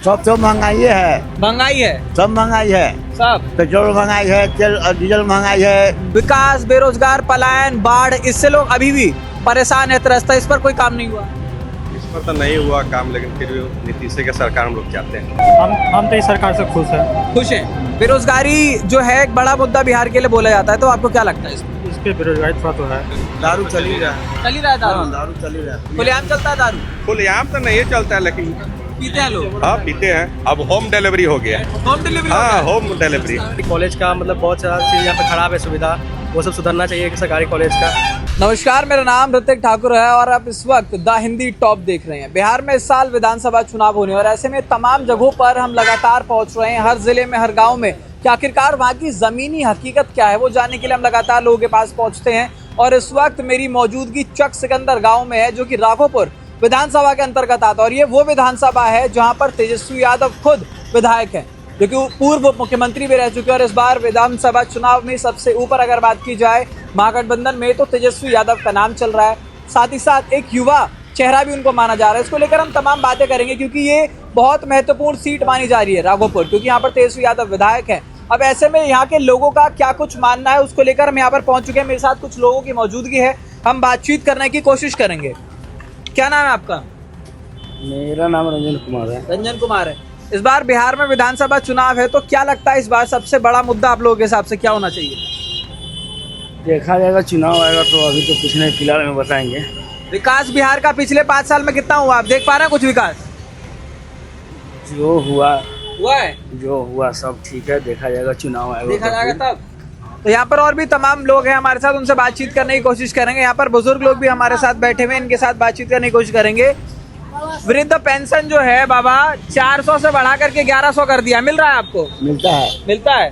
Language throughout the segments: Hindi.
सब तो महंगाई है, महंगाई है, सब महंगाई है, सब पेट्रोल महंगाई है, तेल और डीजल महंगाई है। विकास, बेरोजगार, पलायन, बाढ़, इससे लोग अभी भी परेशान है, त्रस्त है। इस पर कोई काम नहीं हुआ। इस पर तो नहीं हुआ काम, लेकिन फिर भी नीतीश की सरकार हम लोग चाहते हैं। हम तो इस सरकार से खुश हैं। खुश हैं। बेरोजगारी जो है एक बड़ा मुद्दा बिहार के लिए बोला जाता है, तो आपको क्या लगता है इसमें? इस पे बेरोजगारी थोड़ा तो है। दारू चल ही रहा है, चल ही रहा है दारू, दारू चल ही रहा है। खुलेआम चलता है दारू, खुलेआम तो नहीं चलता है, लेकिन पीते हैं लोग, हाँ पीते हैं। अब होम डिलीवरी हो गया है। Home delivery. हाँ होम डिलीवरी। कॉलेज का मतलब बहुत सारा चीज़ यहाँ पे खराब है, सुविधा वो सब सुधरना चाहिए कि सरकारी कॉलेज का। नमस्कार, मेरा नाम ऋतिक ठाकुर है और आप इस वक्त द हिंदी टॉप देख रहे हैं। बिहार में इस साल विधानसभा चुनाव होने और ऐसे में तमाम जगहों पर हम लगातार पहुंच रहे हैं, हर जिले में, हर गांव में, कि आखिरकार वहां की जमीनी हकीकत क्या है वो जानने के लिए हम लगातार लोगों के पास पहुंचते हैं। और इस वक्त मेरी मौजूदगी चक सिकंदर गाँव में है, जो कि राघोपुर विधानसभा के अंतर्गत आता है। और ये वो विधानसभा है जहाँ पर तेजस्वी यादव खुद विधायक है, जो कि पूर्व मुख्यमंत्री भी रह चुके हैं। और इस बार विधानसभा चुनाव में सबसे ऊपर अगर बात की जाए महागठबंधन में, तो तेजस्वी यादव का नाम चल रहा है। साथ ही साथ एक युवा चेहरा भी उनको माना जा रहा है। इसको लेकर हम तमाम बातें करेंगे, क्योंकि ये बहुत महत्वपूर्ण सीट मानी जा रही है राघोपुर, क्योंकि यहाँ पर तेजस्वी यादव विधायक है। अब ऐसे में यहाँ के लोगों का क्या कुछ मानना है, उसको लेकर हम यहाँ पर पहुंच चुके हैं। मेरे साथ कुछ लोगों की मौजूदगी है, हम बातचीत करने की कोशिश करेंगे। क्या नाम है आपका? मेरा नाम रंजन कुमार है। रंजन कुमार है। इस बार बिहार में विधानसभा चुनाव है, तो क्या लगता है इस बार सबसे बड़ा मुद्दा आप लोगों के हिसाब से क्या होना चाहिए? देखा जाएगा, चुनाव आएगा तो अभी तो कुछ नहीं, फिलहाल में बताएंगे। विकास बिहार का पिछले 5 साल में कितना हुआ, आप देख पा रहे हैं कुछ विकास? जो हुआ है, जो हुआ सब ठीक है, देखा जाएगा, चुनाव आएगा देखा तो जाएगा फिर। तब। तो यहाँ पर और भी तमाम लोग हैं हमारे साथ, उनसे बातचीत करने की कोशिश करेंगे। यहाँ पर बुजुर्ग लोग भी हमारे साथ बैठे हुए हैं, इनके साथ बातचीत करने की कोशिश करेंगे। वृद्ध पेंशन जो है बाबा 400 से बढ़ा करके 1100 कर दिया, मिल रहा है आपको? मिलता है? मिलता है।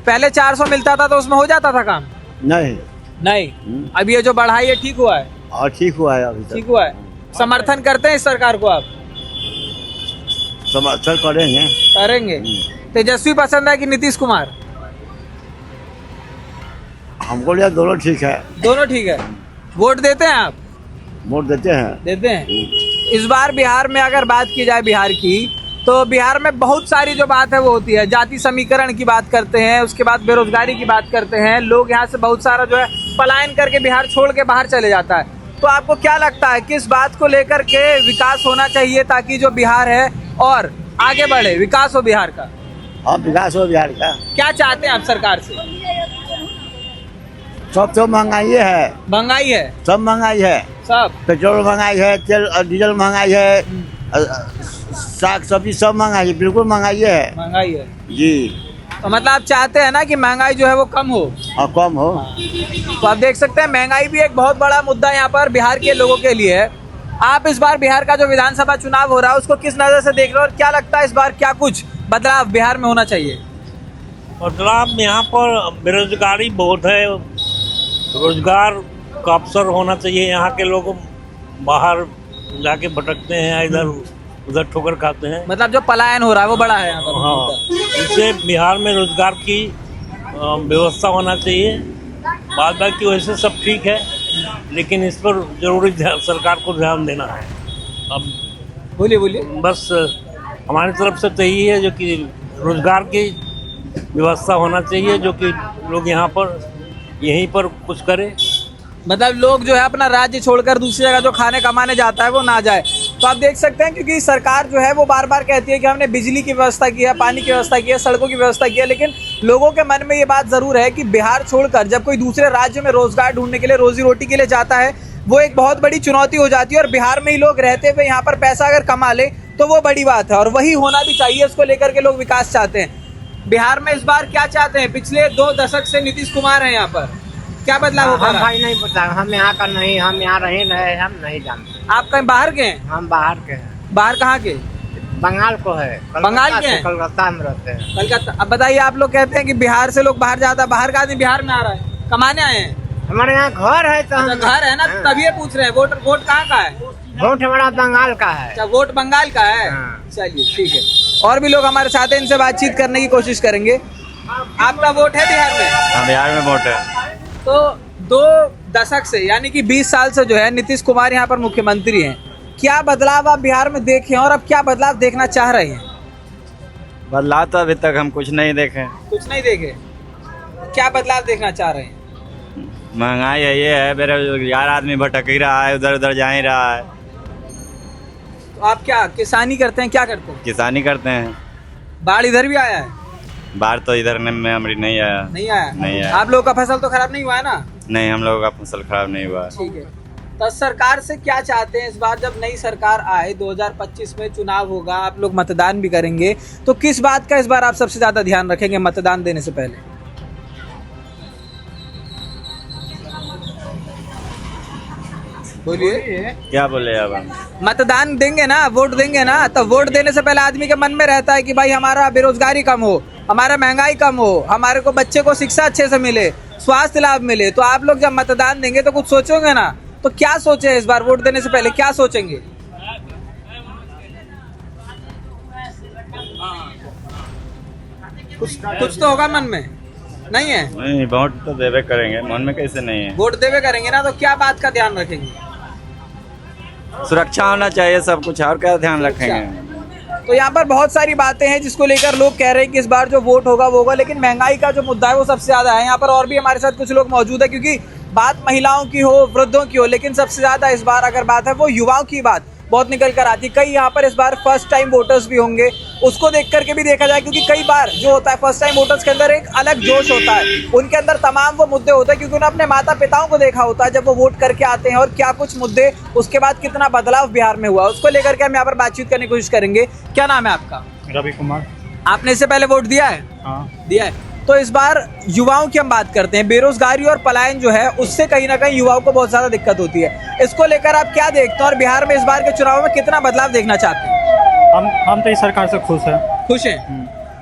पहले 400 मिलता था तो उसमें हो जाता था काम? नहीं। अब ये जो बढ़ाई है ठीक हुआ है? और ठीक हुआ है, अभी ठीक हुआ है। समर्थन करते हैं इस सरकार को आप? समर्थन करेंगे। करेंगे। तेजस्वी पसंद है कि नीतीश कुमार? हमको लिया दोनों ठीक है। दोनों ठीक है। वोट देते हैं आप? वोट देते हैं। देते हैं। इस बार बिहार में अगर बात की जाए बिहार की, तो बिहार में बहुत सारी जो बात है वो होती है। जाति समीकरण की बात करते हैं, उसके बाद बेरोजगारी की बात करते हैं। लोग यहाँ से बहुत सारा जो है पलायन करके बिहार छोड़ के बाहर चले जाता है। तो आपको क्या लगता है किस बात को लेकर के विकास होना चाहिए, ताकि जो बिहार है और आगे बढ़े, विकास हो बिहार का? हाँ, विकास हो बिहार का। क्या चाहते हैं आप सरकार से? सब तो महंगाई है, महंगाई है, सब महंगाई है, सब पेट्रोल महंगाई है, तेल और डीजल महंगाई है, साग सब्जी सब महंगाई है, बिल्कुल महंगाई है। महंगाई है जी। तो मतलब आप चाहते हैं ना कि महंगाई जो है वो कम हो? और कम हो। तो आप देख सकते हैं महंगाई भी एक बहुत बड़ा मुद्दा यहाँ पर बिहार के लोगों के लिए है। आप इस बार बिहार का जो विधानसभा चुनाव हो रहा है उसको किस नज़र से देख रहे हो, और क्या लगता है इस बार क्या कुछ बदलाव बिहार में होना चाहिए? बदलाव यहाँ पर बेरोजगारी बहुत है, रोजगार का अवसर होना चाहिए। यहाँ के लोग बाहर जाके भटकते हैं, इधर उधर ठोकर खाते हैं। मतलब जो पलायन हो रहा है वो बड़ा है यहाँ पर। हाँ, इससे बिहार में रोजगार की व्यवस्था होना चाहिए। बाद बाकी वैसे सब ठीक है, लेकिन इस पर जरूरी सरकार को ध्यान देना है। अब बोलिए। बस हमारी तरफ से तो यही है, जो कि रोजगार की व्यवस्था होना चाहिए, जो कि लोग यहाँ पर यहीं पर कुछ करें। मतलब लोग जो है अपना राज्य छोड़कर दूसरी जगह जो खाने कमाने जाता है वो ना जाए। तो आप देख सकते हैं, क्योंकि सरकार जो है वो बार बार कहती है कि हमने बिजली की व्यवस्था की है, पानी की व्यवस्था की है, सड़कों की व्यवस्था की है, लेकिन लोगों के मन में ये बात जरूर है कि बिहार छोड़कर जब कोई दूसरे राज्य में रोजगार ढूंढने के लिए, रोजी रोटी के लिए जाता है, वो एक बहुत बड़ी चुनौती हो जाती है। और बिहार में ही लोग रहते हुए यहाँ पर पैसा अगर कमा ले तो वो बड़ी बात है, और वही होना भी चाहिए। इसको लेकर के लोग विकास चाहते हैं। बिहार में इस बार क्या चाहते हैं? पिछले 2 दशक से नीतीश कुमार है यहाँ पर, क्या बदलाव होगा? हम भाई नहीं पता, हम यहाँ का नहीं, हम यहाँ रहे नहीं, हम नहीं जानते। आप कहीं बाहर के हैं? हम बाहर के हैं। बाहर कहाँ के? बंगाल को है। बंगाल के हैं? कलकत्ता में रहते हैं। कलकत्ता। अब बताइए, आप लोग कहते हैं कि बिहार से लोग बाहर जाता है, बाहर का आदमी बिहार में आ रहा है, कमाने आए हैं? हमारे यहाँ घर है तो हम घर है ना, तभी पूछ रहे हैं। वोट कहाँ का है? वोट हमारा बंगाल का है। अच्छा, वोट बंगाल का है। हाँ। चलिए ठीक है। और भी लोग हमारे साथ हैं, इनसे बातचीत करने की कोशिश करेंगे। आपका वोट है बिहार में? हाँ, बिहार में वोट है। तो 2 दशक से, यानी कि 20 साल से जो है नीतीश कुमार यहाँ पर मुख्यमंत्री हैं। क्या बदलाव आप बिहार में देखे और अब क्या बदलाव देखना चाह रहे हैं? बदलाव तो अभी तक हम कुछ नहीं देखे। कुछ नहीं देखे, क्या बदलाव देखना चाह रहे हैं? महंगाई है, ये है, बेरोजगार आदमी भटक ही रहा है, उधर उधर जा ही रहा है। तो आप क्या किसानी करते हैं, क्या करते हैं? किसानी करते हैं। बाढ़ इधर भी आया है? बाढ़ तो इधर में हमारी नहीं आया। नहीं आया? नहीं आया। आप लोगों का फसल तो खराब नहीं हुआ है ना? नहीं, हम लोगों का फसल खराब नहीं हुआ। ठीक है, तो सरकार से क्या चाहते हैं इस बार जब नई सरकार आए, 2025 में चुनाव होगा, आप लोग मतदान भी करेंगे, तो किस बात का इस बार आप सबसे ज्यादा ध्यान रखेंगे मतदान देने से पहले? बोलिए। क्या बोले अब हम? मतदान देंगे ना, वोट देंगे ना, तो वोट देने से पहले आदमी के मन में रहता है कि भाई हमारा बेरोजगारी कम हो, हमारा महंगाई कम हो, हमारे को बच्चे को शिक्षा अच्छे से मिले, स्वास्थ्य लाभ मिले। तो आप लोग जब मतदान देंगे तो कुछ सोचोगे ना, तो क्या सोचे इस बार वोट देने से पहले, क्या सोचेंगे? कुछ तो होगा मन में, नहीं है? नहीं, वोट तो देवे करेंगे, मन में कैसे नहीं है। वोट देवे करेंगे ना, तो क्या बात का ध्यान रखेंगे? सुरक्षा होना चाहिए सब कुछ, और क्या ध्यान रखेंगे। तो यहाँ पर बहुत सारी बातें हैं जिसको लेकर लोग कह रहे हैं कि इस बार जो वोट होगा वो होगा, लेकिन महंगाई का जो मुद्दा है वो सबसे ज्यादा है। यहाँ पर और भी हमारे साथ कुछ लोग मौजूद है, क्योंकि बात महिलाओं की हो, वृद्धों की हो, लेकिन सबसे ज्यादा इस बार अगर बात है वो युवाओं की बात बहुत निकल कर आती है। कई यहाँ पर इस बार फर्स्ट टाइम वोटर्स भी होंगे, उसको देख करके भी देखा जाए, क्योंकि कई बार जो होता है फर्स्ट टाइम वोटर्स के अंदर एक अलग जोश होता है, उनके अंदर तमाम वो मुद्दे होते हैं, क्योंकि उन्होंने अपने माता पिताओं को देखा होता है जब वो वोट करके आते हैं, और क्या कुछ मुद्दे, उसके बाद कितना बदलाव बिहार में हुआ, उसको लेकर के हम यहाँ पर बातचीत करने की कोशिश करेंगे। क्या नाम है आपका? रवि कुमार। आपने इससे पहले वोट दिया है? हाँ, दिया है। तो इस बार युवाओं की हम बात करते हैं, बेरोजगारी और पलायन जो है उससे कहीं ना कहीं युवाओं को बहुत ज्यादा दिक्कत होती है, इसको लेकर आप क्या देखते हैं और बिहार में इस बार के चुनाव में कितना बदलाव देखना चाहते हैं? हम तो इस सरकार से खुश हैं। खुश हैं?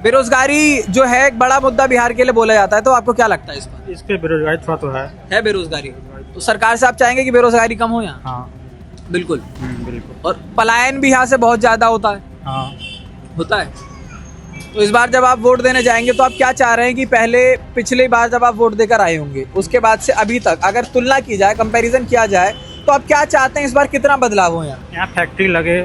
बेरोजगारी जो है एक बड़ा मुद्दा बिहार के लिए बोला जाता है, तो आपको क्या लगता है इस बार? इस पे बेरोजगारी थोड़ा तो है बेरोजगारी, तो सरकार से आप चाहेंगे कि बेरोजगारी कम हो यहाँ? हाँ, बिल्कुल। बिल्कुल। और पलायन भी यहाँ से बहुत ज्यादा होता है? हाँ, होता है। तो इस बार जब आप वोट देने जाएंगे तो आप क्या चाह रहे हैं कि पहले पिछली बार जब आप वोट देकर आए होंगे उसके बाद से अभी तक अगर तुलना की जाए, कंपैरिजन किया जाए, तो आप क्या चाहते हैं इस बार कितना बदलाव हो यहाँ फैक्ट्री लगे,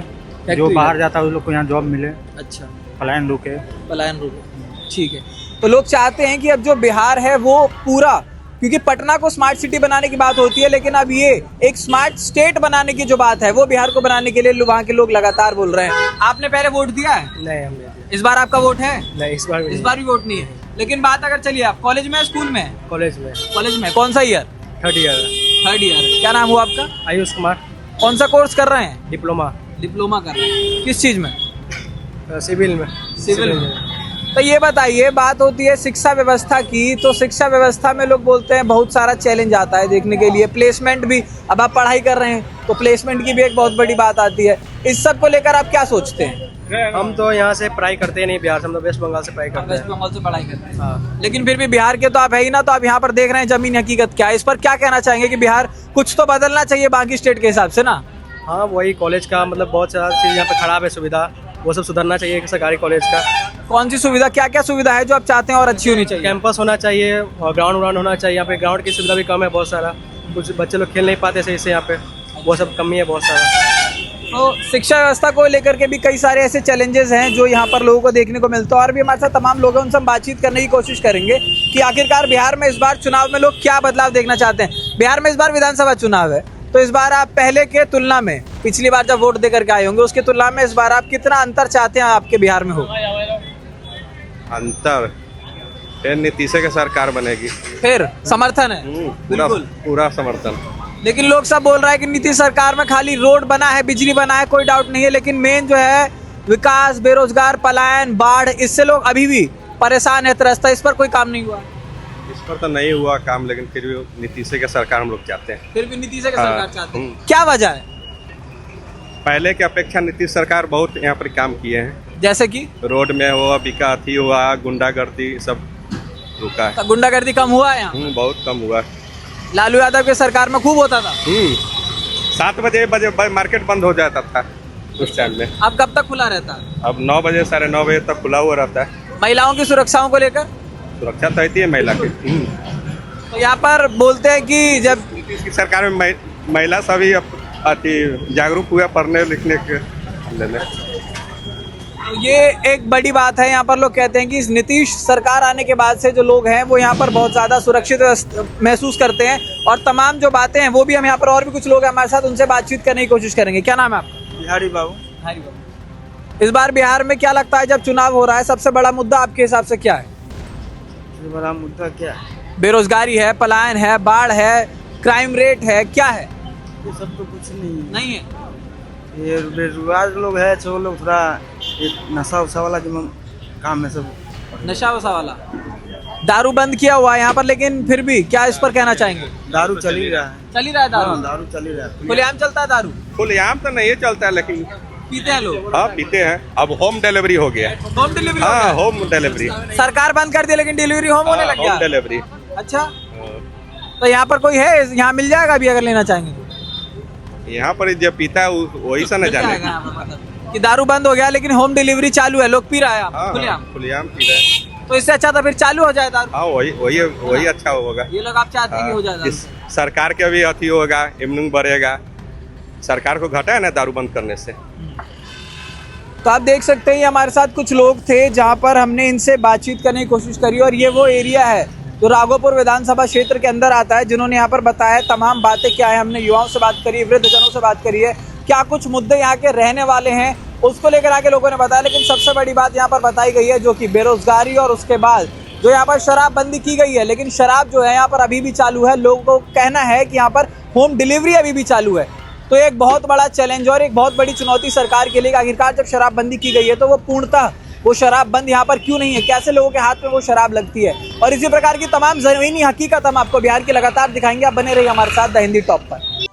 जो बाहर जाता है उन लोग को यहाँ जॉब मिले, अच्छा, पलायन रुके। पलायन रुके, ठीक है। तो लोग चाहते हैं कि अब जो बिहार है वो पूरा, क्योंकि पटना को स्मार्ट सिटी बनाने की बात होती है, लेकिन अब ये एक स्मार्ट स्टेट बनाने की जो बात है वो बिहार को बनाने के लिए वहाँ के लोग लगातार बोल रहे हैं। आपने पहले वोट दिया है? नहीं, हमने इस बार आपका वोट है? नहीं, इस बार भी वोट नहीं है। लेकिन बात अगर चलिए, आप कॉलेज में, स्कूल में? कॉलेज में। कॉलेज में कौन सा year? Third year. Third year. क्या नाम हुआ आपका? आयुष कुमार। कौन सा कोर्स कर रहे हैं? डिप्लोमा। डिप्लोमा कर रहे हैं, किस चीज में? सिविल में। सिविल में। तो ये बताइए, बात होती है शिक्षा व्यवस्था की, तो शिक्षा व्यवस्था में लोग बोलते हैं बहुत सारा चैलेंज आता है देखने के लिए, प्लेसमेंट भी, अब आप पढ़ाई कर रहे हैं तो प्लेसमेंट की भी एक बहुत बड़ी बात आती है, इस सब को लेकर आप क्या सोचते हैं? हम तो यहाँ से पढ़ाई करते नहीं, बिहार से, हम तो वेस्ट बंगाल से पढ़ाई करते हैं। वेस्ट बंगाल से पढ़ाई करते हैं। हाँ। लेकिन फिर भी बिहार के तो आप है ही ना, तो आप यहाँ पर देख रहे हैं जमीन हकीकत क्या है, इस पर क्या कहना चाहेंगे कि बिहार कुछ तो बदलना चाहिए बाकी स्टेट के हिसाब से ना? हाँ, वही कॉलेज का मतलब बहुत सारा चीज़ यहाँ पे खराब है, सुविधा वो सब सुधरना चाहिए सरकारी कॉलेज का। कौन सी सुविधा, क्या क्या सुविधा है जो आप चाहते हैं और अच्छी होनी चाहिए? कैंपस होना चाहिए और ग्राउंड व्राउंड होना चाहिए। यहाँ पे ग्राउंड की सुविधा भी कम है बहुत सारा, कुछ बच्चे लोग खेल नहीं पाते सही से, यहाँ पे वो सब कमी है बहुत सारा। तो शिक्षा व्यवस्था को लेकर के भी कई सारे ऐसे चैलेंजेस हैं जो यहाँ पर लोगों को देखने को मिलते हैं, और भी हमारे साथ तमाम लोग हैं, उनसे हम बातचीत करने की कोशिश करेंगे कि आखिरकार बिहार में इस बार चुनाव में लोग क्या बदलाव देखना चाहते हैं। बिहार में इस बार विधानसभा चुनाव है, तो इस बार आप पहले के तुलना में, पिछली बार जब वोट देकर के आए होंगे उसकी तुलना में इस बार आप कितना अंतर चाहते हैं आपके बिहार में हो? अंतर फिर नीतीश की सरकार बनेगी। फिर समर्थन है? पूरा बिल्कुल। पूरा समर्थन। लेकिन लोग सब बोल रहा है कि नीतीश सरकार में खाली रोड बना है, बिजली बना है, कोई डाउट नहीं है, लेकिन मेन जो है विकास, बेरोजगार, पलायन, बाढ़, इससे लोग अभी भी परेशान है, त्रस्त है, इस पर कोई काम नहीं हुआ? इस पर तो नहीं हुआ काम, लेकिन फिर भी नीतीश की सरकार हम लोग चाहते हैं। फिर भी नीतीश की सरकार हाँ। चाहते हैं, क्या वजह है? पहले की अपेक्षा नीतीश सरकार बहुत यहाँ पर काम किए हैं, जैसे कि रोड में हुआ, विकास हुआ, गुंडागर्दी सब रुका है। गुंडागर्दी कम हुआ है यहाँ? बहुत कम हुआ। लालू यादव की सरकार में खूब होता था। 7 बजे मार्केट बंद हो जाता था उस टाइम में। अब कब तक खुला रहता है? अब 9 बजे 9:30 बजे तक खुला हुआ रहता है। महिलाओं की सुरक्षाओं को लेकर सुरक्षा तो रहती है महिला की। तो यहाँ पर बोलते हैं कि जब नीतीश की सरकार में महिला सभी जागरूक हुआ पढ़ने लिखने के लेने। तो ये एक बड़ी बात है। यहाँ पर लोग कहते हैं कि इस नीतीश सरकार आने के बाद से जो लोग हैं वो यहाँ पर बहुत ज़्यादा सुरक्षित महसूस करते हैं, और तमाम जो बातें हैं वो भी हम यहाँ पर, और भी कुछ लोग हैं हमारे साथ, उनसे बातचीत करने की कोशिश करेंगे। क्या नाम है आपका? बिहारी बाबू। बिहारी बाबू। इस बार बिहार में क्या लगता है जब चुनाव हो रहा है, सबसे बड़ा मुद्दा आपके हिसाब से क्या है? सबसे बड़ा मुद्दा क्या है? बेरोजगारी है, पलायन है, बाढ़ है, क्राइम रेट है, क्या है? ये सब तो कुछ नहीं है। नहीं है। ये बेरोजगार लोग है, जो लोग थोड़ा नशा उशा वाला जो काम है सब। नशा वशा वाला, दारू बंद किया हुआ है यहाँ पर, लेकिन फिर भी क्या इस पर कहना चाहेंगे? दारू चल ही रहा है। चल ही रहा है दारू? हाँ, दारू चल ही रहा है। खुलेआम चलता है दारू? खुलेआम तो नहीं चलता है, लेकिन पीते हैं लोग? हाँ पीते हैं। अब होम डिलीवरी हो गया है। Home delivery? हाँ होम डिलीवरी सरकार बंद कर दी लेकिन डिलीवरी होम होने लग गया। Home delivery. अच्छा, तो यहाँ पर कोई है, यहाँ मिल जाएगा अभी अगर लेना चाहेंगे तो? यहाँ पर जो पीता है वही से न मिल जाने। जाएगा यहाँ पर, मतलब कि दारू बंद हो गया लेकिन होम डिलीवरी चालू है, लोग पी रहा है यहाँ हाँ पर खुलेआम। खुलेआम पी रहे हैं। तो इससे अच्छा तो फिर चालू हो जाए दारू। हाँ वही अच्छा होगा। ये लोग आप चाहते हैं कि हो जाए दारू? सरकार के भी अति होगा, इम्यून बढ़ेगा। सरकार को घटा है ना दारू बंद करने से। तो आप देख सकते हैं हमारे साथ कुछ लोग थे जहां पर हमने इनसे बातचीत करने की कोशिश करी, और ये वो एरिया है जो राघोपुर विधानसभा क्षेत्र के अंदर आता है, जिन्होंने यहाँ पर बताया तमाम बातें क्या है। हमने युवाओं से बात करी, वृद्धजनों से बात करी है, क्या कुछ मुद्दे यहाँ के रहने वाले हैं उसको लेकर आके लोगों ने बताया। लेकिन सबसे बड़ी बात यहाँ पर बताई गई है जो कि बेरोजगारी, और उसके बाद जो यहाँ पर शराबबंदी की गई है, लेकिन शराब जो है यहाँ पर अभी भी चालू है। लोगों को कहना है कि यहाँ पर होम डिलीवरी अभी भी चालू है। तो एक बहुत बड़ा चैलेंज और एक बहुत बड़ी चुनौती सरकार के लिए, आखिरकार जब शराबबंदी की गई है तो वो पूर्णतः वो शराब बंद यहाँ पर क्यों नहीं है, कैसे लोगों के हाथ में वो शराब लगती है, और इसी प्रकार की तमाम ज़मीनी हकीकत हम आपको बिहार की लगातार दिखाएंगे। आप बने रहिए हमारे साथ द हिंदी टॉप पर।